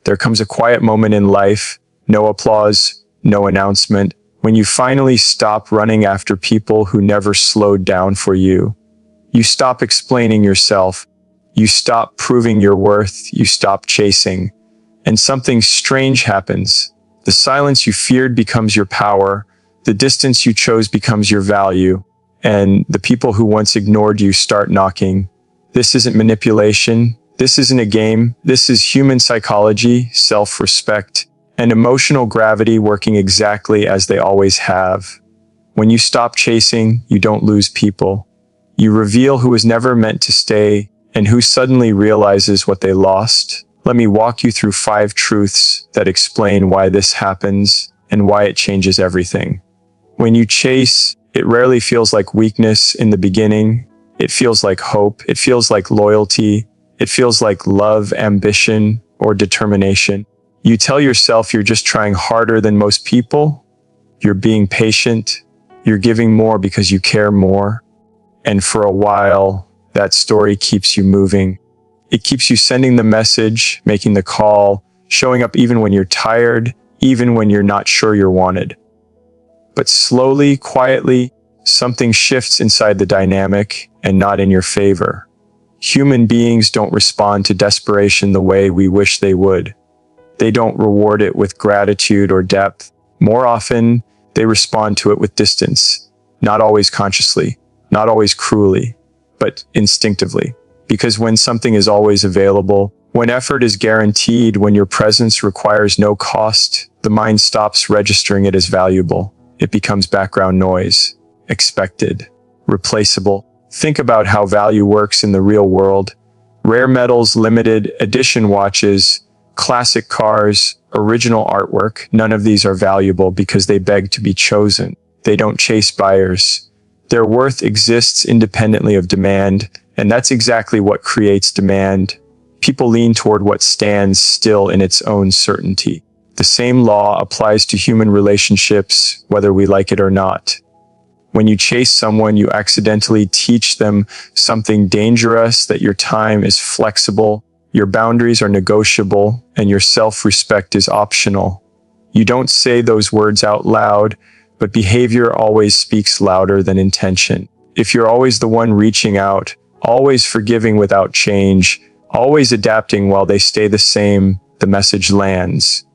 There comes a quiet moment in life, no applause, no announcement, when you finally stop running after people who never slowed down for you. You stop explaining yourself. You stop proving your worth. You stop chasing. And something strange happens. The silence you feared becomes your power. The distance you chose becomes your value. And the people who once ignored you start knocking. This isn't manipulation. This isn't a game. This is human psychology, self-respect, and emotional gravity working exactly as they always have. When you stop chasing, you don't lose people. You reveal who was never meant to stay and who suddenly realizes what they lost. Let me walk you through 5 truths that explain why this happens and why it changes everything. When you chase, it rarely feels like weakness in the beginning. It feels like hope. It feels like loyalty. It feels like love, ambition, or determination. You tell yourself you're just trying harder than most people. You're being patient. You're giving more because you care more. And for a while, that story keeps you moving. It keeps you sending the message, making the call, showing up even when you're tired, even when you're not sure you're wanted. But slowly, quietly, something shifts inside the dynamic and not in your favor. Human beings don't respond to desperation the way we wish they would. They don't reward it with gratitude or depth. More often, they respond to it with distance, not always consciously, not always cruelly, but instinctively. Because when something is always available, when effort is guaranteed, when your presence requires no cost, the mind stops registering it as valuable. It becomes background noise, expected, replaceable. Think about how value works in the real world. Rare metals, limited edition watches, classic cars, original artwork, none of these are valuable because they beg to be chosen. They don't chase buyers. Their worth exists independently of demand, and that's exactly what creates demand. People lean toward what stands still in its own certainty. The same law applies to human relationships, whether we like it or not. When you chase someone, you accidentally teach them something dangerous, that your time is flexible, your boundaries are negotiable, and your self-respect is optional. You don't say those words out loud, but behavior always speaks louder than intention. If you're always the one reaching out, always forgiving without change, always adapting while they stay the same, the message lands.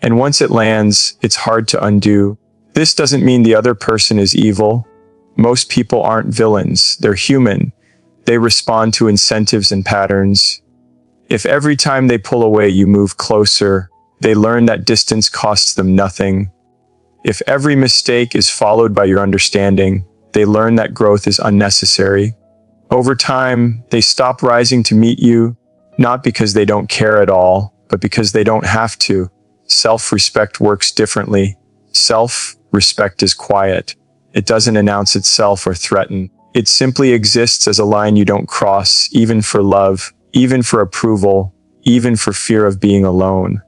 And once it lands, it's hard to undo. This doesn't mean the other person is evil. Most people aren't villains. They're human. They respond to incentives and patterns. If every time they pull away you move closer, they learn that distance costs them nothing. If every mistake is followed by your understanding, they learn that growth is unnecessary. Over time, they stop rising to meet you, not because they don't care at all, but because they don't have to. Self-respect works differently. Self-respect is quiet. It doesn't announce itself or threaten. It simply exists as a line you don't cross, even for love, even for approval, even for fear of being alone.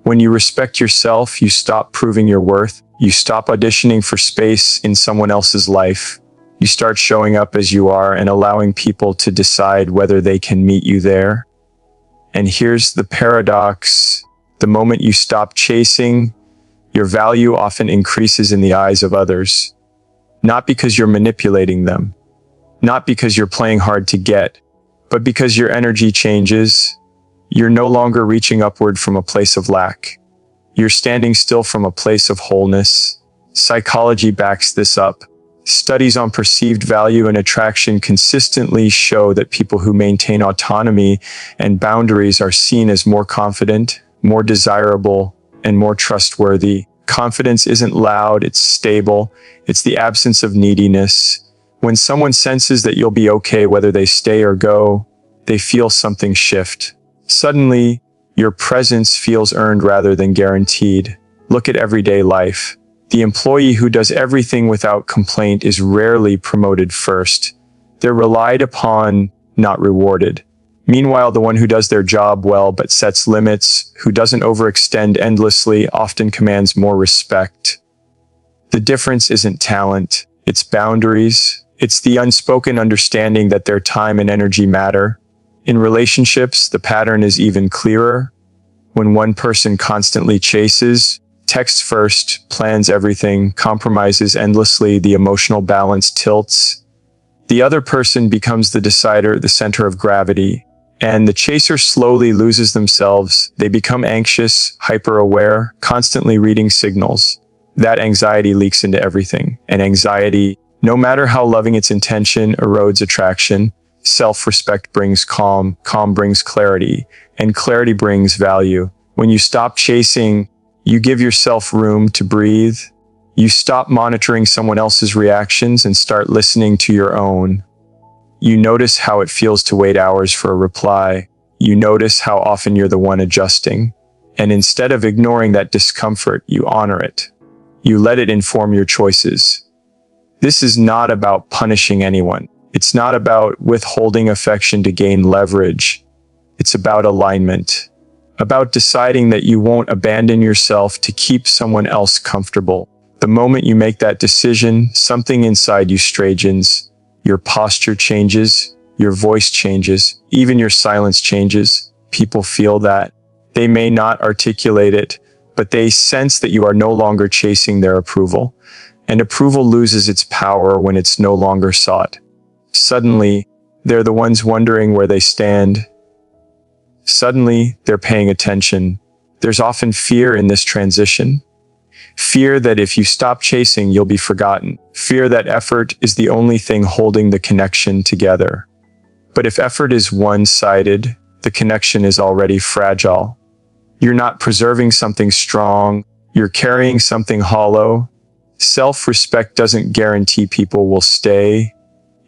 When you respect yourself, you stop proving your worth. You stop auditioning for space in someone else's life. You start showing up as you are and allowing people to decide whether they can meet you there. And here's the paradox. The moment you stop chasing, your value often increases in the eyes of others. Not because you're manipulating them, not because you're playing hard to get, but because your energy changes. You're no longer reaching upward from a place of lack. You're standing still from a place of wholeness. Psychology backs this up. Studies on perceived value and attraction consistently show that people who maintain autonomy and boundaries are seen as more confident, more desirable, and more trustworthy. Confidence isn't loud, it's stable. It's the absence of neediness. When someone senses that you'll be okay whether they stay or go, they feel something shift. Suddenly, your presence feels earned rather than guaranteed. Look at everyday life. The employee who does everything without complaint is rarely promoted first. They're relied upon, not rewarded. Meanwhile, the one who does their job well but sets limits, who doesn't overextend endlessly, often commands more respect. The difference isn't talent, it's boundaries. It's the unspoken understanding that their time and energy matter. In relationships, the pattern is even clearer. When one person constantly chases, texts first, plans everything, compromises endlessly, the emotional balance tilts. The other person becomes the decider, the center of gravity, and the chaser slowly loses themselves. They become anxious, hyper-aware, constantly reading signals. That anxiety leaks into everything, and anxiety, no matter how loving its intention, erodes attraction. Self-respect brings calm, calm brings clarity, and clarity brings value. When you stop chasing, you give yourself room to breathe. You stop monitoring someone else's reactions and start listening to your own. You notice how it feels to wait hours for a reply. You notice how often you're the one adjusting. And instead of ignoring that discomfort, you honor it. You let it inform your choices. This is not about punishing anyone. It's not about withholding affection to gain leverage. It's about alignment. About deciding that you won't abandon yourself to keep someone else comfortable. The moment you make that decision, something inside you straightens. Your posture changes, your voice changes, even your silence changes. People feel that. They may not articulate it, but they sense that you are no longer chasing their approval. And approval loses its power when it's no longer sought. Suddenly, they're the ones wondering where they stand. Suddenly, they're paying attention. There's often fear in this transition. Fear that if you stop chasing, you'll be forgotten. Fear that effort is the only thing holding the connection together. But if effort is one-sided, the connection is already fragile. You're not preserving something strong, you're carrying something hollow. Self-respect doesn't guarantee people will stay.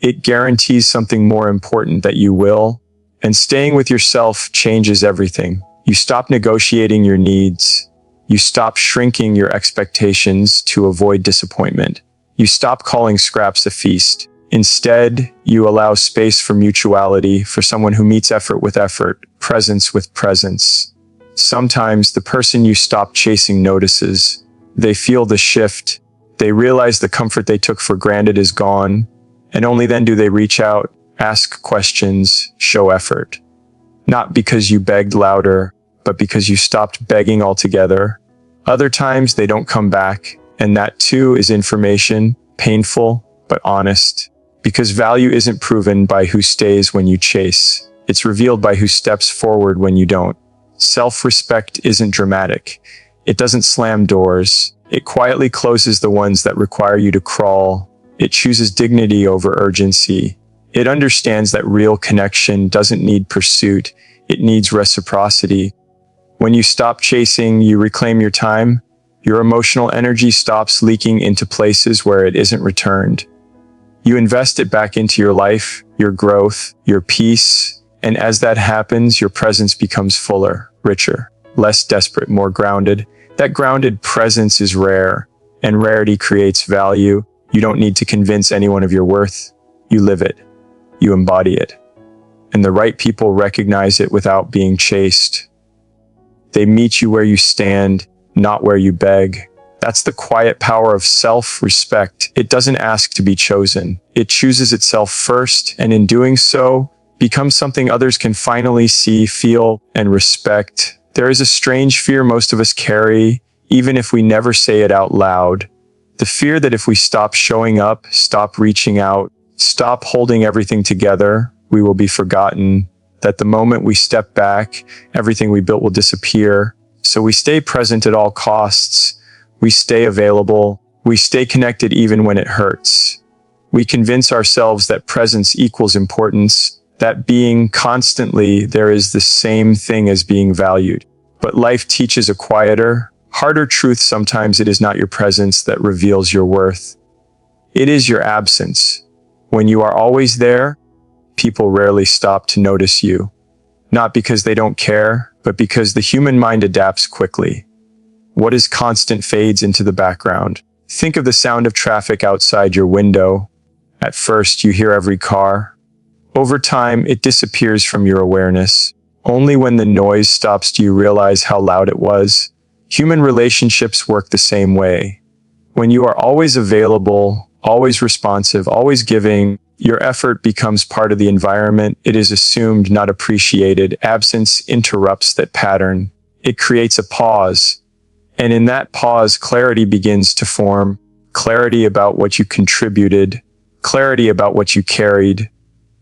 It guarantees something more important, that you will. And staying with yourself changes everything. You stop negotiating your needs. You stop shrinking your expectations to avoid disappointment. You stop calling scraps a feast. Instead, you allow space for mutuality, for someone who meets effort with effort, presence with presence. Sometimes the person you stop chasing notices. They feel the shift. They realize the comfort they took for granted is gone. And only then do they reach out, ask questions, show effort. Not because you begged louder, but because you stopped begging altogether. Other times they don't come back, and that too is information, painful, but honest. Because value isn't proven by who stays when you chase. It's revealed by who steps forward when you don't. Self-respect isn't dramatic. It doesn't slam doors. It quietly closes the ones that require you to crawl. It chooses dignity over urgency. It understands that real connection doesn't need pursuit. It needs reciprocity. When you stop chasing, you reclaim your time. Your emotional energy stops leaking into places where it isn't returned. You invest it back into your life, your growth, your peace, and as that happens, your presence becomes fuller, richer, less desperate, more grounded. That grounded presence is rare, and rarity creates value. You don't need to convince anyone of your worth. You live it. You embody it. And the right people recognize it without being chased. They meet you where you stand, not where you beg. That's the quiet power of self-respect. It doesn't ask to be chosen. It chooses itself first, and in doing so, becomes something others can finally see, feel, and respect. There is a strange fear most of us carry, even if we never say it out loud. The fear that if we stop showing up, stop reaching out, stop holding everything together, we will be forgotten. That the moment we step back, everything we built will disappear. So we stay present at all costs. We stay available. We stay connected even when it hurts. We convince ourselves that presence equals importance, that being constantly there is the same thing as being valued. But life teaches a quieter, harder truth. Sometimes it is not your presence that reveals your worth. It is your absence. When you are always there, people rarely stop to notice you. Not because they don't care, but because the human mind adapts quickly. What is constant fades into the background. Think of the sound of traffic outside your window. At first, you hear every car. Over time, it disappears from your awareness. Only when the noise stops do you realize how loud it was. Human relationships work the same way. When you are always available, always responsive, always giving, your effort becomes part of the environment. It is assumed, not appreciated. Absence interrupts that pattern. It creates a pause. And in that pause, clarity begins to form. Clarity about what you contributed, clarity about what you carried,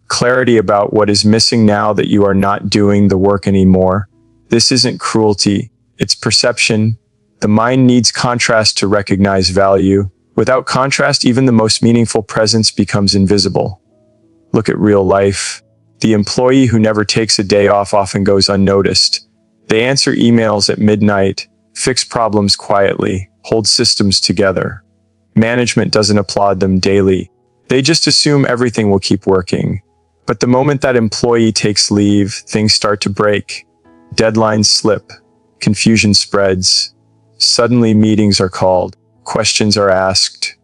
clarity about what is missing now that you are not doing the work anymore. This isn't cruelty, it's perception. The mind needs contrast to recognize value. Without contrast, even the most meaningful presence becomes invisible. Look at real life. The employee who never takes a day off often goes unnoticed. They answer emails at midnight, fix problems quietly, hold systems together. Management doesn't applaud them daily. They just assume everything will keep working. But the moment that employee takes leave, things start to break. Deadlines slip. Confusion spreads. Suddenly meetings are called. Questions are asked.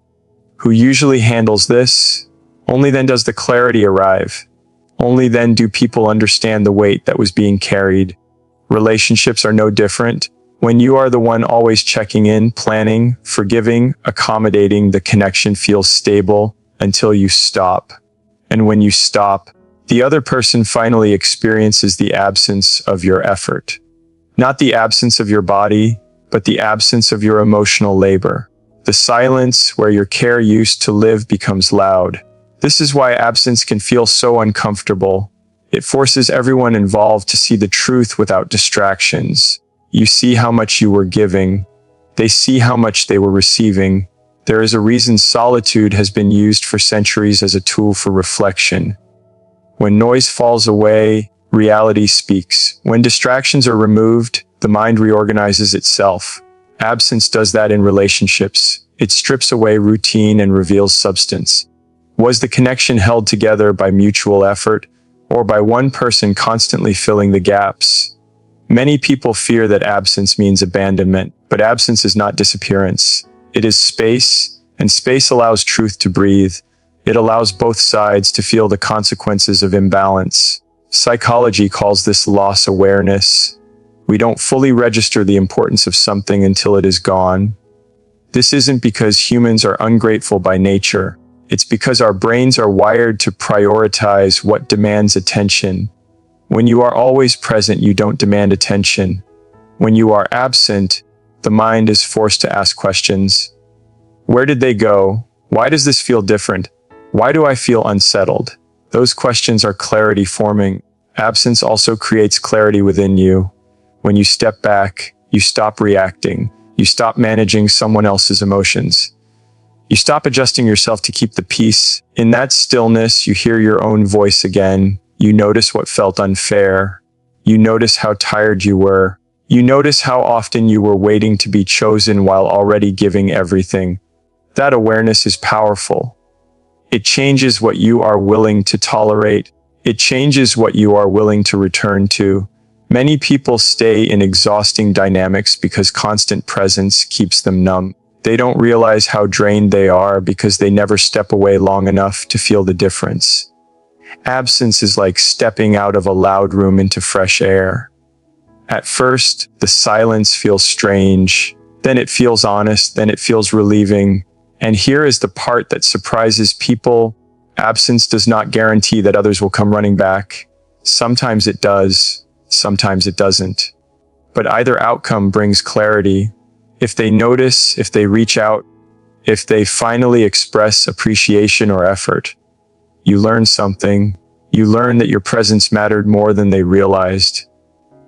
Who usually handles this? Only then does the clarity arrive. Only then do people understand the weight that was being carried. Relationships are no different. When you are the one always checking in, planning, forgiving, accommodating, the connection feels stable until you stop. And when you stop, the other person finally experiences the absence of your effort. Not the absence of your body, but the absence of your emotional labor. The silence where your care used to live becomes loud. This is why absence can feel so uncomfortable. It forces everyone involved to see the truth without distractions. You see how much you were giving. They see how much they were receiving. There is a reason solitude has been used for centuries as a tool for reflection. When noise falls away, reality speaks. When distractions are removed, the mind reorganizes itself. Absence does that in relationships. It strips away routine and reveals substance. Was the connection held together by mutual effort, or by one person constantly filling the gaps? Many people fear that absence means abandonment, but absence is not disappearance. It is space, and space allows truth to breathe. It allows both sides to feel the consequences of imbalance. Psychology calls this loss awareness. We don't fully register the importance of something until it is gone. This isn't because humans are ungrateful by nature. It's because our brains are wired to prioritize what demands attention. When you are always present, you don't demand attention. When you are absent, the mind is forced to ask questions. Where did they go? Why does this feel different? Why do I feel unsettled? Those questions are clarity forming. Absence also creates clarity within you. When you step back, you stop reacting. You stop managing someone else's emotions. You stop adjusting yourself to keep the peace. In that stillness, you hear your own voice again. You notice what felt unfair. You notice how tired you were. You notice how often you were waiting to be chosen while already giving everything. That awareness is powerful. It changes what you are willing to tolerate. It changes what you are willing to return to. Many people stay in exhausting dynamics because constant presence keeps them numb. They don't realize how drained they are because they never step away long enough to feel the difference. Absence is like stepping out of a loud room into fresh air. At first, the silence feels strange, then it feels honest, then it feels relieving. And here is the part that surprises people. Absence does not guarantee that others will come running back. Sometimes it does, sometimes it doesn't. But either outcome brings clarity. If they notice, if they reach out, if they finally express appreciation or effort, you learn something. You learn that your presence mattered more than they realized.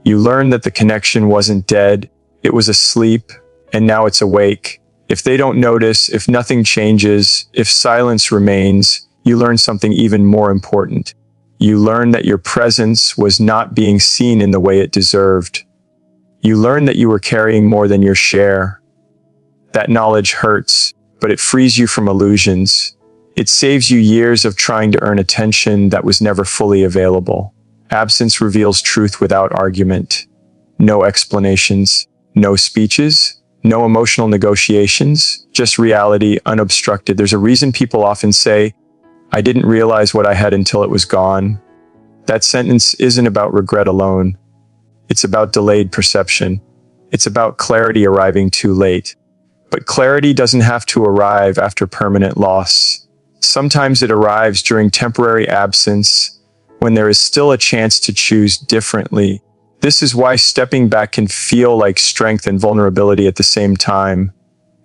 You learn that the connection wasn't dead, it was asleep, and now it's awake. If they don't notice, if nothing changes, if silence remains, you learn something even more important. You learn that your presence was not being seen in the way it deserved. You learn that you were carrying more than your share. That knowledge hurts, but it frees you from illusions. It saves you years of trying to earn attention that was never fully available. Absence reveals truth without argument. No explanations, no speeches, no emotional negotiations, just reality unobstructed. There's a reason people often say, "I didn't realize what I had until it was gone." That sentence isn't about regret alone. It's about delayed perception. It's about clarity arriving too late. But clarity doesn't have to arrive after permanent loss. Sometimes it arrives during temporary absence, when there is still a chance to choose differently. This is why stepping back can feel like strength and vulnerability at the same time.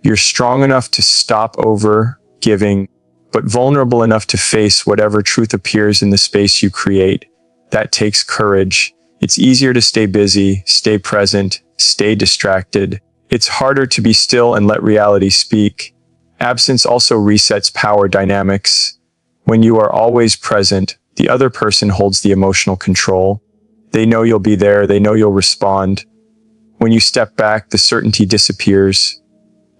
You're strong enough to stop over giving, but vulnerable enough to face whatever truth appears in the space you create. That takes courage. It's easier to stay busy, stay present, stay distracted. It's harder to be still and let reality speak. Absence also resets power dynamics. When you are always present, the other person holds the emotional control. They know you'll be there, they know you'll respond. When you step back, the certainty disappears.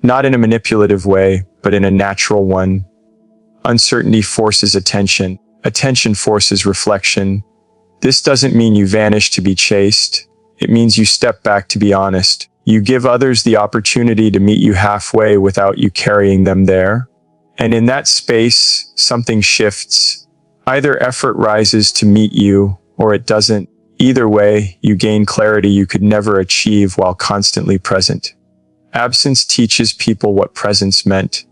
Not in a manipulative way, but in a natural one. Uncertainty forces attention. Attention forces reflection. This doesn't mean you vanish to be chased. It means you step back to be honest. You give others the opportunity to meet you halfway without you carrying them there. And in that space, something shifts. Either effort rises to meet you, or it doesn't. Either way, you gain clarity you could never achieve while constantly present. Absence teaches people what presence meant.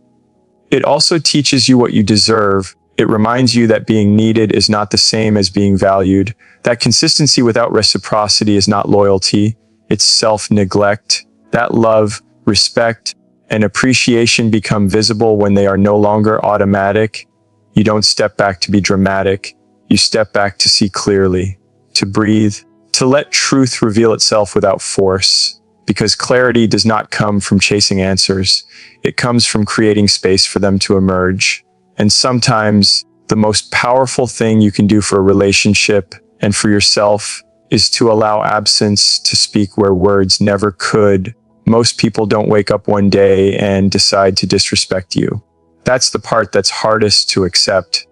It also teaches you what you deserve. It reminds you that being needed is not the same as being valued, that consistency without reciprocity is not loyalty, it's self-neglect, that love, respect, and appreciation become visible when they are no longer automatic. You don't step back to be dramatic, you step back to see clearly, to breathe, to let truth reveal itself without force, because clarity does not come from chasing answers, it comes from creating space for them to emerge. And sometimes, the most powerful thing you can do for a relationship and for yourself is to allow absence to speak where words never could. Most people don't wake up one day and decide to disrespect you. That's the part that's hardest to accept.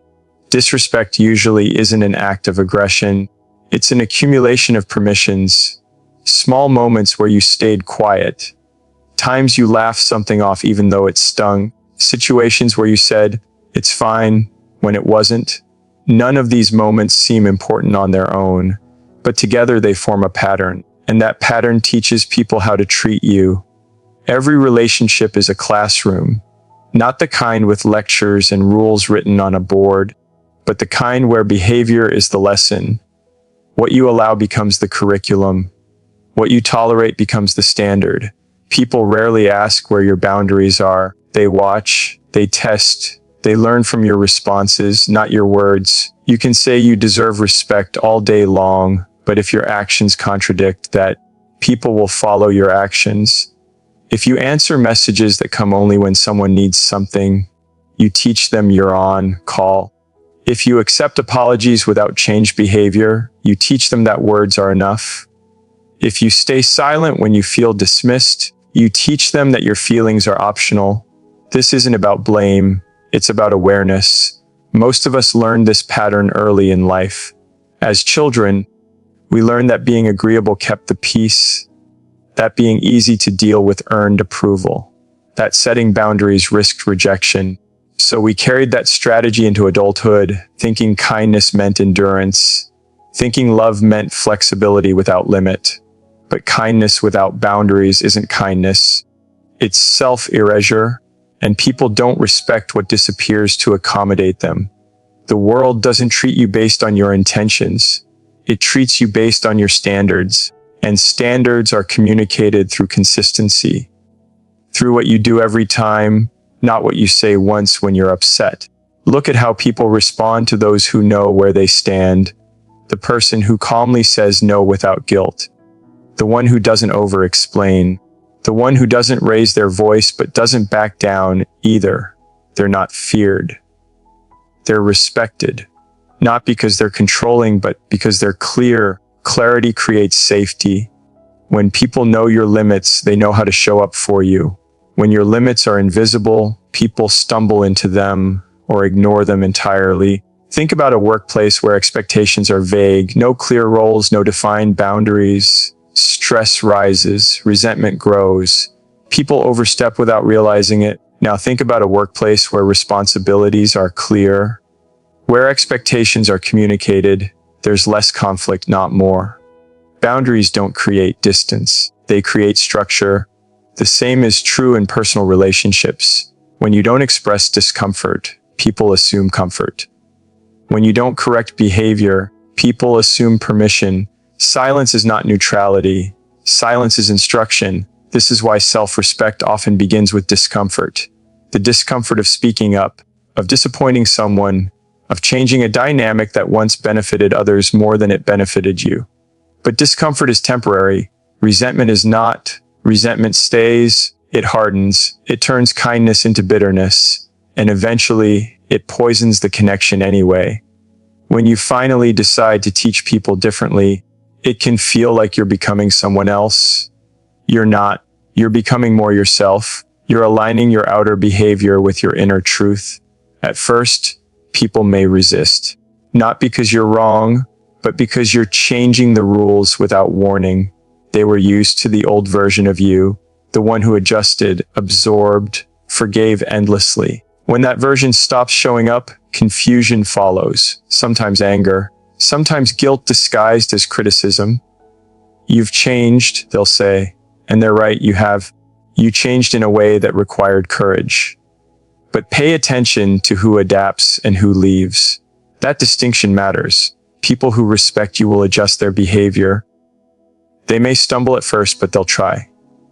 Disrespect usually isn't an act of aggression. It's an accumulation of permissions. Small moments where you stayed quiet. Times you laughed something off even though it stung. Situations where you said, "It's fine," when it wasn't. None of these moments seem important on their own, but together they form a pattern, and that pattern teaches people how to treat you. Every relationship is a classroom, not the kind with lectures and rules written on a board, but the kind where behavior is the lesson. What you allow becomes the curriculum. What you tolerate becomes the standard. People rarely ask where your boundaries are. They watch, they test, they learn from your responses, not your words. You can say you deserve respect all day long, but if your actions contradict that, people will follow your actions. If you answer messages that come only when someone needs something, you teach them you're on call. If you accept apologies without changed behavior, you teach them that words are enough. If you stay silent when you feel dismissed, you teach them that your feelings are optional. This isn't about blame, it's about awareness. Most of us learned this pattern early in life. As children, we learned that being agreeable kept the peace, that being easy to deal with earned approval, that setting boundaries risked rejection. So we carried that strategy into adulthood, thinking kindness meant endurance, thinking love meant flexibility without limit. But kindness without boundaries isn't kindness. It's self-erasure, and people don't respect what disappears to accommodate them. The world doesn't treat you based on your intentions. It treats you based on your standards, and standards are communicated through consistency, through what you do every time, not what you say once when you're upset. Look at how people respond to those who know where they stand. The person who calmly says no without guilt. The one who doesn't over-explain. The one who doesn't raise their voice but doesn't back down either. They're not feared. They're respected. Not because they're controlling, but because they're clear. Clarity creates safety. When people know your limits, they know how to show up for you. When your limits are invisible, people stumble into them or ignore them entirely. Think about a workplace where expectations are vague, no clear roles, no defined boundaries. Stress rises, resentment grows. People overstep without realizing it. Now think about a workplace where responsibilities are clear, where expectations are communicated. There's less conflict, not more. Boundaries don't create distance, they create structure. The same is true in personal relationships. When you don't express discomfort, people assume comfort. When you don't correct behavior, people assume permission. Silence is not neutrality. Silence is instruction. This is why self-respect often begins with discomfort. The discomfort of speaking up, of disappointing someone, of changing a dynamic that once benefited others more than it benefited you. But discomfort is temporary. Resentment is not. Resentment stays, it hardens, it turns kindness into bitterness, and eventually it poisons the connection anyway. When you finally decide to teach people differently, it can feel like you're becoming someone else. You're not. You're becoming more yourself. You're aligning your outer behavior with your inner truth. At first, people may resist. Not because you're wrong, but because you're changing the rules without warning. They were used to the old version of you, the one who adjusted, absorbed, forgave endlessly. When that version stops showing up, confusion follows, sometimes anger, sometimes guilt disguised as criticism. You've changed, they'll say, and they're right, you have. You changed in a way that required courage. But pay attention to who adapts and who leaves. That distinction matters. People who respect you will adjust their behavior. They may stumble at first, but they'll try.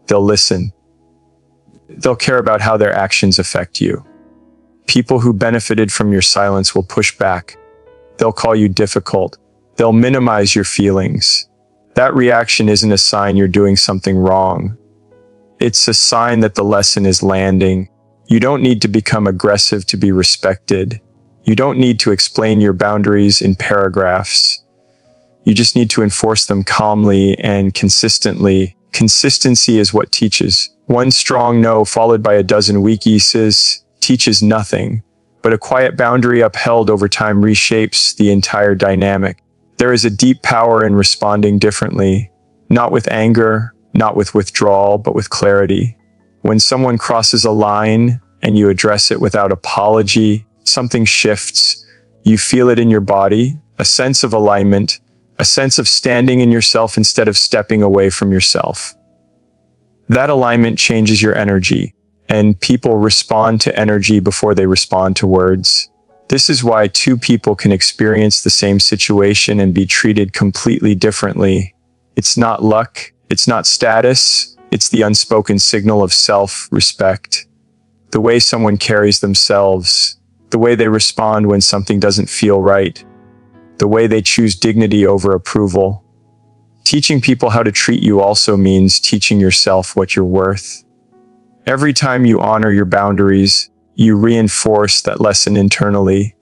They'll listen. They'll care about how their actions affect you. People who benefited from your silence will push back. They'll call you difficult. They'll minimize your feelings. That reaction isn't a sign you're doing something wrong. It's a sign that the lesson is landing. You don't need to become aggressive to be respected. You don't need to explain your boundaries in paragraphs. You just need to enforce them calmly and consistently. Consistency is what teaches. One strong no followed by a dozen weak yeses teaches nothing, but a quiet boundary upheld over time reshapes the entire dynamic. There is a deep power in responding differently, not with anger, not with withdrawal, but with clarity. When someone crosses a line and you address it without apology, something shifts. You feel it in your body, a sense of alignment, a sense of standing in yourself instead of stepping away from yourself. That alignment changes your energy, and people respond to energy before they respond to words. This is why two people can experience the same situation and be treated completely differently. It's not luck, it's not status, it's the unspoken signal of self-respect. The way someone carries themselves, the way they respond when something doesn't feel right, the way they choose dignity over approval. Teaching people how to treat you also means teaching yourself what you're worth. Every time you honor your boundaries, you reinforce that lesson internally.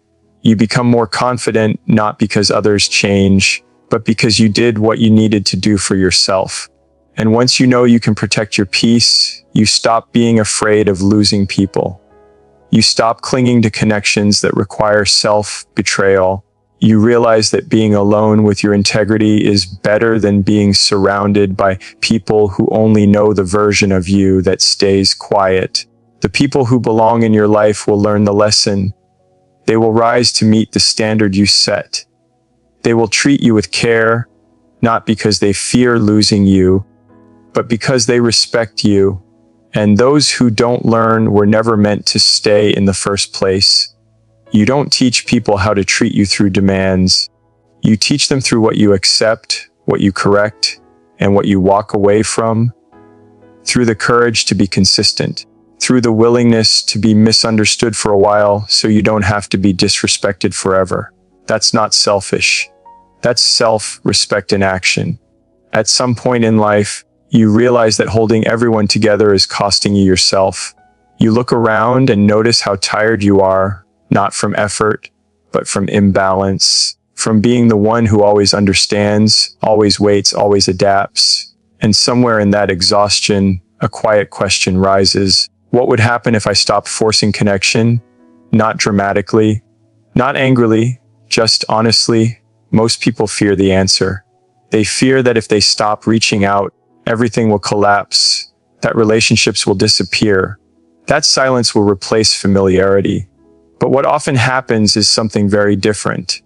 You become more confident not because others change, but because you did what you needed to do for yourself. And once you know you can protect your peace, you stop being afraid of losing people. You stop clinging to connections that require self-betrayal. You realize that being alone with your integrity is better than being surrounded by people who only know the version of you that stays quiet. The people who belong in your life will learn the lesson. They will rise to meet the standard you set. They will treat you with care, not because they fear losing you, but because they respect you. And those who don't learn were never meant to stay in the first place. You don't teach people how to treat you through demands. You teach them through what you accept, what you correct, and what you walk away from. Through the courage to be consistent. Through the willingness to be misunderstood for a while so you don't have to be disrespected forever. That's not selfish. That's self-respect in action. At some point in life, you realize that holding everyone together is costing you yourself. You look around and notice how tired you are, not from effort, but from imbalance, from being the one who always understands, always waits, always adapts. And somewhere in that exhaustion, a quiet question rises. What would happen if I stopped forcing connection? Not dramatically, not angrily, just honestly. Most people fear the answer. They fear that if they stop reaching out, everything will collapse, that relationships will disappear, that silence will replace familiarity. But what often happens is something very different.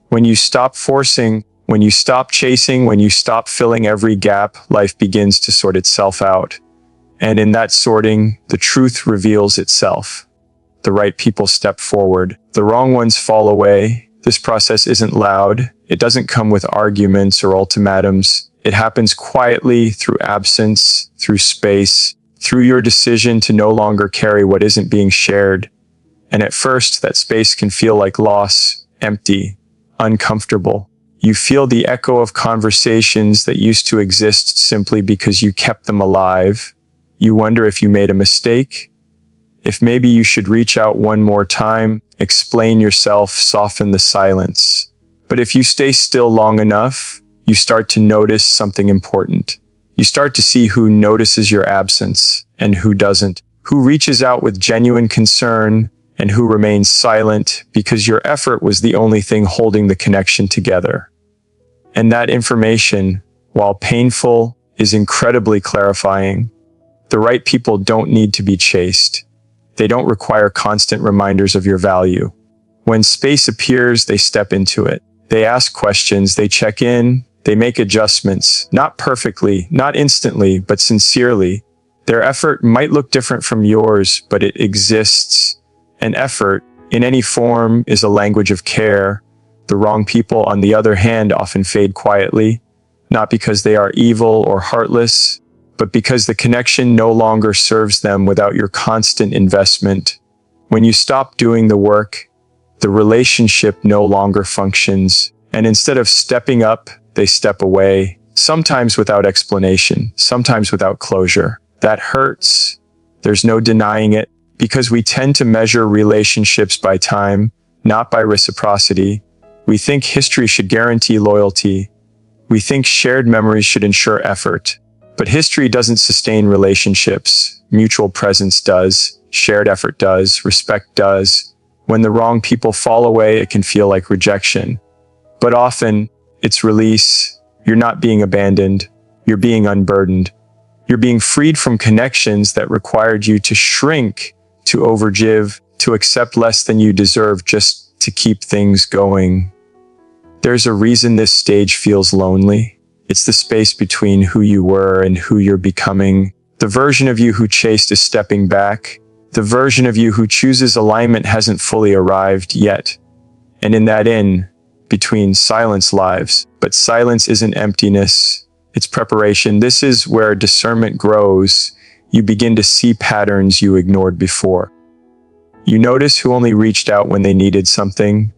When you stop forcing, when you stop chasing, when you stop filling every gap, life begins to sort itself out. And in that sorting, the truth reveals itself. The right people step forward. The wrong ones fall away. This process isn't loud. It doesn't come with arguments or ultimatums. It happens quietly through absence, through space, through your decision to no longer carry what isn't being shared. And at first, that space can feel like loss, empty, uncomfortable. You feel the echo of conversations that used to exist simply because you kept them alive. You wonder if you made a mistake, if maybe you should reach out one more time, explain yourself, soften the silence. But if you stay still long enough, you start to notice something important. You start to see who notices your absence and who doesn't, who reaches out with genuine concern and who remains silent because your effort was the only thing holding the connection together. And that information, while painful, is incredibly clarifying. The right people don't need to be chased. They don't require constant reminders of your value. When space appears, they step into it. They ask questions, they check in, they make adjustments, not perfectly, not instantly, but sincerely. Their effort might look different from yours, but it exists. And effort, in any form, is a language of care. The wrong people, on the other hand, often fade quietly, not because they are evil or heartless, but because the connection no longer serves them without your constant investment. When you stop doing the work, the relationship no longer functions, and instead of stepping up, they step away, sometimes without explanation, sometimes without closure. That hurts. There's no denying it, because we tend to measure relationships by time, not by reciprocity. We think history should guarantee loyalty. We think shared memories should ensure effort. But history doesn't sustain relationships. Mutual presence does. Shared effort does. Respect does. When the wrong people fall away, it can feel like rejection. But often, it's release. You're not being abandoned. You're being unburdened. You're being freed from connections that required you to shrink, to overgive, to accept less than you deserve just to keep things going. There's a reason this stage feels lonely. It's the space between who you were and who you're becoming. The version of you who chased is stepping back. The version of you who chooses alignment hasn't fully arrived yet. And in that between silence lives. But silence isn't emptiness. It's preparation. This is where discernment grows. You begin to see patterns you ignored before. You notice who only reached out when they needed something,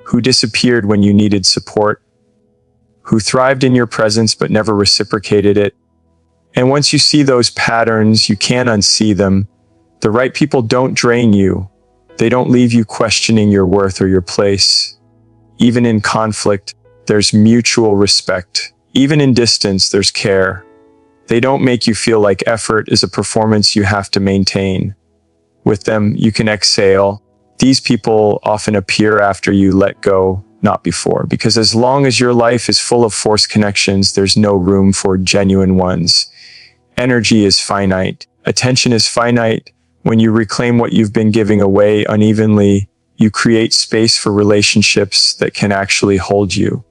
who disappeared when you needed support, who thrived in your presence but never reciprocated it. And once you see those patterns, you can't unsee them. The right people don't drain you. They don't leave you questioning your worth or your place. Even in conflict, there's mutual respect. Even in distance, there's care. They don't make you feel like effort is a performance you have to maintain. With them, you can exhale. These people often appear after you let go, not before, because as long as your life is full of forced connections, there's no room for genuine ones. Energy is finite. Attention is finite. When you reclaim what you've been giving away unevenly, you create space for relationships that can actually hold you.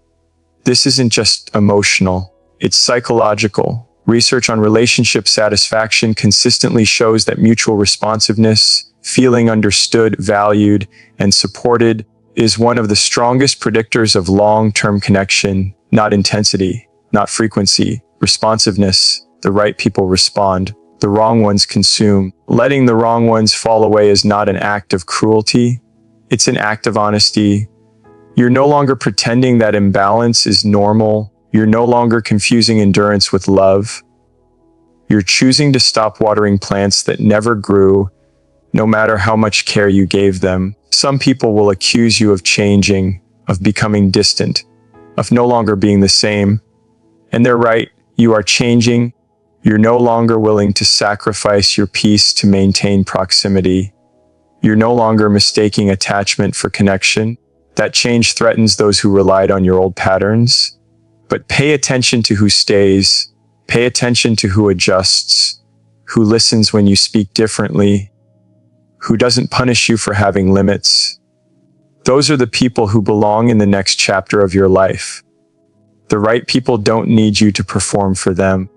This isn't just emotional, it's psychological. Research on relationship satisfaction consistently shows that mutual responsiveness, feeling understood, valued, and supported is one of the strongest predictors of long-term connection, not intensity, not frequency, responsiveness. The right people respond, the wrong ones consume. Letting the wrong ones fall away is not an act of cruelty, it's an act of honesty. You're no longer pretending that imbalance is normal. You're no longer confusing endurance with love. You're choosing to stop watering plants that never grew, no matter how much care you gave them. Some people will accuse you of changing, of becoming distant, of no longer being the same. And they're right, you are changing. You're no longer willing to sacrifice your peace to maintain proximity. You're no longer mistaking attachment for connection. That change threatens those who relied on your old patterns. But pay attention to who stays. Pay attention to who adjusts, who listens when you speak differently, who doesn't punish you for having limits. Those are the people who belong in the next chapter of your life. The right people don't need you to perform for them.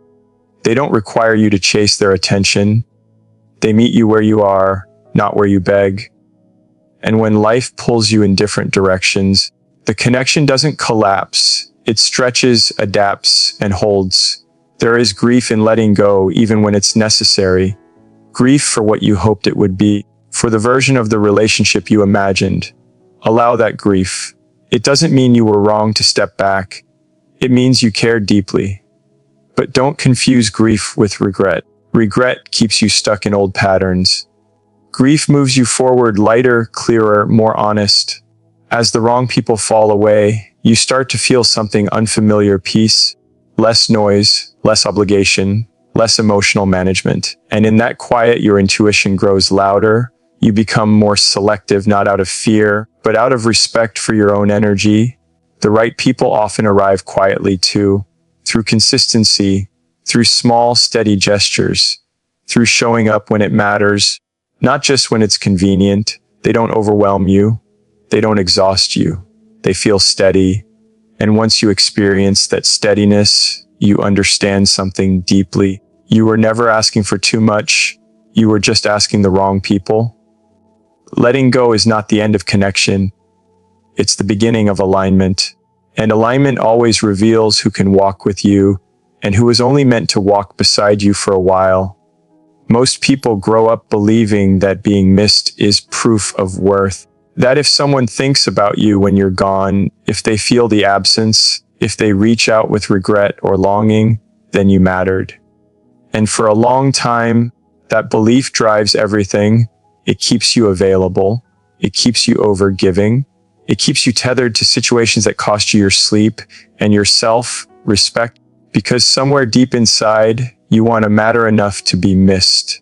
They don't require you to chase their attention. They meet you where you are, not where you beg. And when life pulls you in different directions, the connection doesn't collapse. It stretches, adapts, and holds. There is grief in letting go even when it's necessary. Grief for what you hoped it would be, for the version of the relationship you imagined. Allow that grief. It doesn't mean you were wrong to step back. It means you cared deeply. But don't confuse grief with regret. Regret keeps you stuck in old patterns. Grief moves you forward lighter, clearer, more honest. As the wrong people fall away, you start to feel something unfamiliar: peace, less noise, less obligation, less emotional management. And in that quiet, your intuition grows louder. You become more selective, not out of fear, but out of respect for your own energy. The right people often arrive quietly too, through consistency, through small, steady gestures, through showing up when it matters, not just when it's convenient. They don't overwhelm you. They don't exhaust you. They feel steady. And once you experience that steadiness, you understand something deeply. You were never asking for too much. You were just asking the wrong people. Letting go is not the end of connection. It's the beginning of alignment. And alignment always reveals who can walk with you and who is only meant to walk beside you for a while. Most people grow up believing that being missed is proof of worth. That if someone thinks about you when you're gone, if they feel the absence, if they reach out with regret or longing, then you mattered. And for a long time, that belief drives everything. It keeps you available. It keeps you overgiving. It keeps you tethered to situations that cost you your sleep and your self-respect, because somewhere deep inside, you want to matter enough to be missed.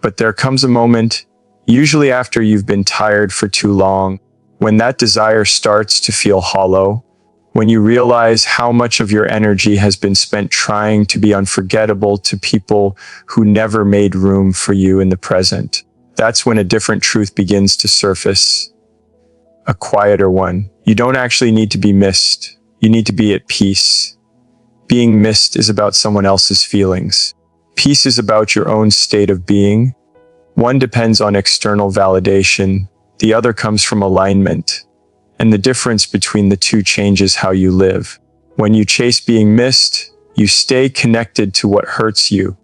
But there comes a moment, usually after you've been tired for too long, when that desire starts to feel hollow, when you realize how much of your energy has been spent trying to be unforgettable to people who never made room for you in the present. That's when a different truth begins to surface. A quieter one. You don't actually need to be missed. You need to be at peace. Being missed is about someone else's feelings. Peace is about your own state of being. One depends on external validation. The other comes from alignment. And the difference between the two changes how you live. When you chase being missed, you stay connected to what hurts you.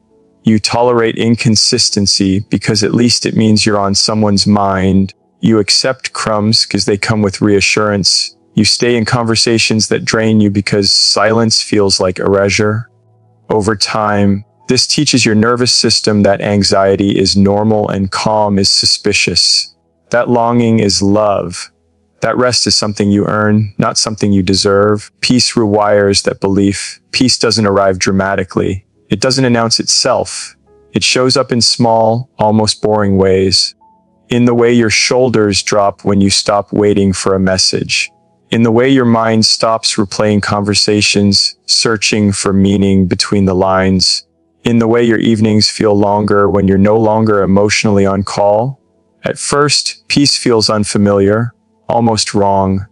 You tolerate inconsistency because at least it means you're on someone's mind. You accept crumbs because they come with reassurance. You stay in conversations that drain you because silence feels like erasure. Over time, this teaches your nervous system that anxiety is normal and calm is suspicious. That longing is love. That rest is something you earn, not something you deserve. Peace rewires that belief. Peace doesn't arrive dramatically. It doesn't announce itself. It shows up in small, almost boring ways. In the way your shoulders drop when you stop waiting for a message. In the way your mind stops replaying conversations, searching for meaning between the lines. In the way your evenings feel longer when you're no longer emotionally on call. At first, peace feels unfamiliar, almost wrong.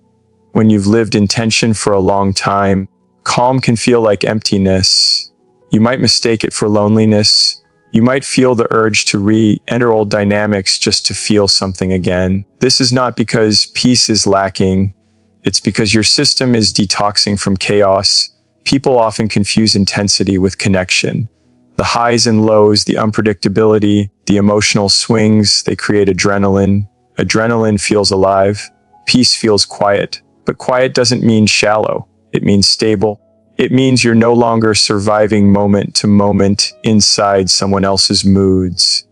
When you've lived in tension for a long time, calm can feel like emptiness. You might mistake it for loneliness. You might feel the urge to re-enter old dynamics just to feel something again. This is not because peace is lacking. It's because your system is detoxing from chaos. People often confuse intensity with connection. The highs and lows, the unpredictability, the emotional swings, they create adrenaline. Adrenaline feels alive. Peace feels quiet. But quiet doesn't mean shallow. It means stable. It means you're no longer surviving moment to moment inside someone else's moods.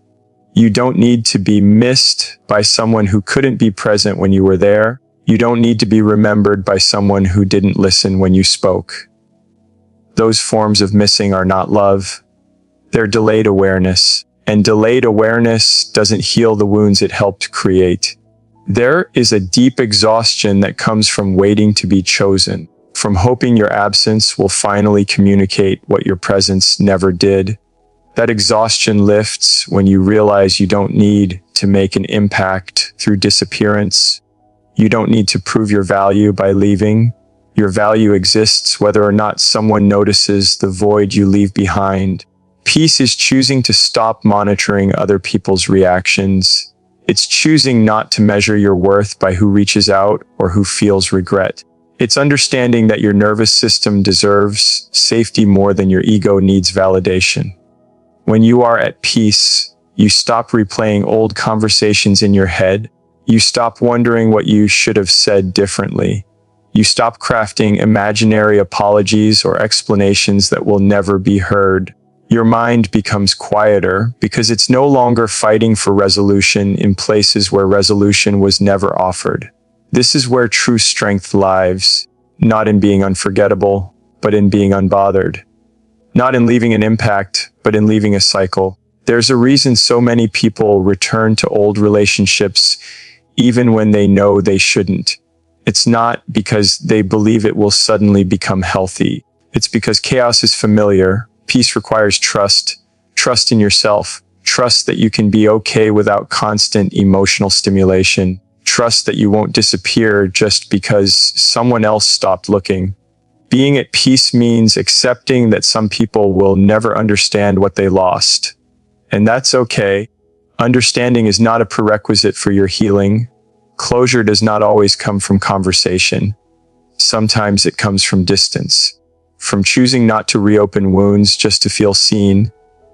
You don't need to be missed by someone who couldn't be present when you were there. You don't need to be remembered by someone who didn't listen when you spoke. Those forms of missing are not love. They're delayed awareness. And delayed awareness doesn't heal the wounds it helped create. There is a deep exhaustion that comes from waiting to be chosen. From hoping your absence will finally communicate what your presence never did. That exhaustion lifts when you realize you don't need to make an impact through disappearance. You don't need to prove your value by leaving. Your value exists whether or not someone notices the void you leave behind. Peace is choosing to stop monitoring other people's reactions. It's choosing not to measure your worth by who reaches out or who feels regret. It's understanding that your nervous system deserves safety more than your ego needs validation. When you are at peace, you stop replaying old conversations in your head. You stop wondering what you should have said differently. You stop crafting imaginary apologies or explanations that will never be heard. Your mind becomes quieter because it's no longer fighting for resolution in places where resolution was never offered. This is where true strength lies, not in being unforgettable, but in being unbothered. Not in leaving an impact, but in leaving a cycle. There's a reason so many people return to old relationships even when they know they shouldn't. It's not because they believe it will suddenly become healthy. It's because chaos is familiar. Peace requires trust. Trust in yourself. Trust that you can be okay without constant emotional stimulation. Trust that you won't disappear just because someone else stopped looking. Being at peace means accepting that some people will never understand what they lost. And that's okay. Understanding is not a prerequisite for your healing. Closure does not always come from conversation. Sometimes it comes from distance. From choosing not to reopen wounds just to feel seen.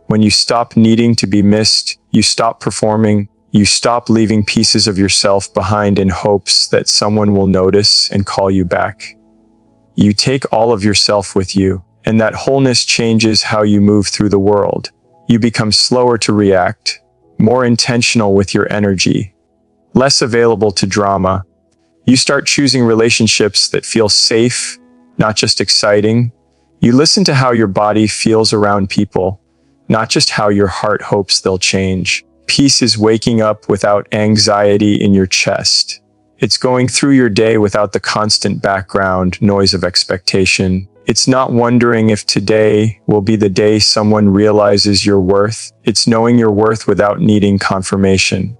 When you stop needing to be missed, you stop performing, you stop leaving pieces of yourself behind in hopes that someone will notice and call you back. You take all of yourself with you, and that wholeness changes how you move through the world. You become slower to react, more intentional with your energy, less available to drama. You start choosing relationships that feel safe, not just exciting. You listen to how your body feels around people, not just how your heart hopes they'll change. Peace is waking up without anxiety in your chest. It's going through your day without the constant background noise of expectation. It's not wondering if today will be the day someone realizes your worth. It's knowing your worth without needing confirmation.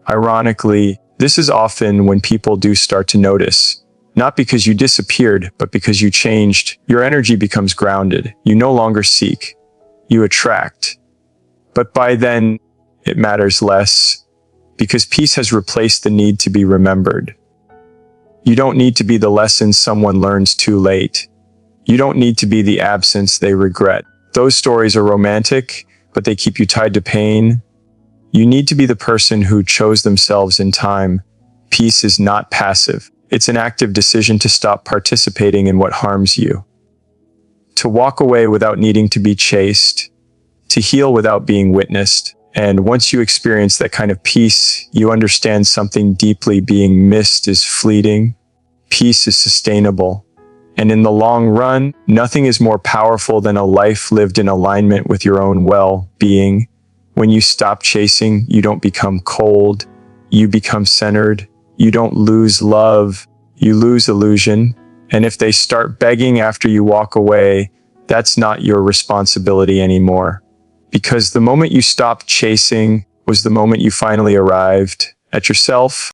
Ironically, this is often when people do start to notice. Not because you disappeared, but because you changed. Your energy becomes grounded. You no longer seek. You attract. But by then, it matters less, because peace has replaced the need to be remembered. You don't need to be the lesson someone learns too late. You don't need to be the absence they regret. Those stories are romantic, but they keep you tied to pain. You need to be the person who chose themselves in time. Peace is not passive. It's an active decision to stop participating in what harms you. To walk away without needing to be chased. To heal without being witnessed. And once you experience that kind of peace, you understand something deeply being missed is fleeting. Peace is sustainable. And in the long run, nothing is more powerful than a life lived in alignment with your own well-being. When you stop chasing, you don't become cold. You become centered. You don't lose love. You lose illusion. And if they start begging after you walk away, that's not your responsibility anymore. Because the moment you stopped chasing was the moment you finally arrived at yourself.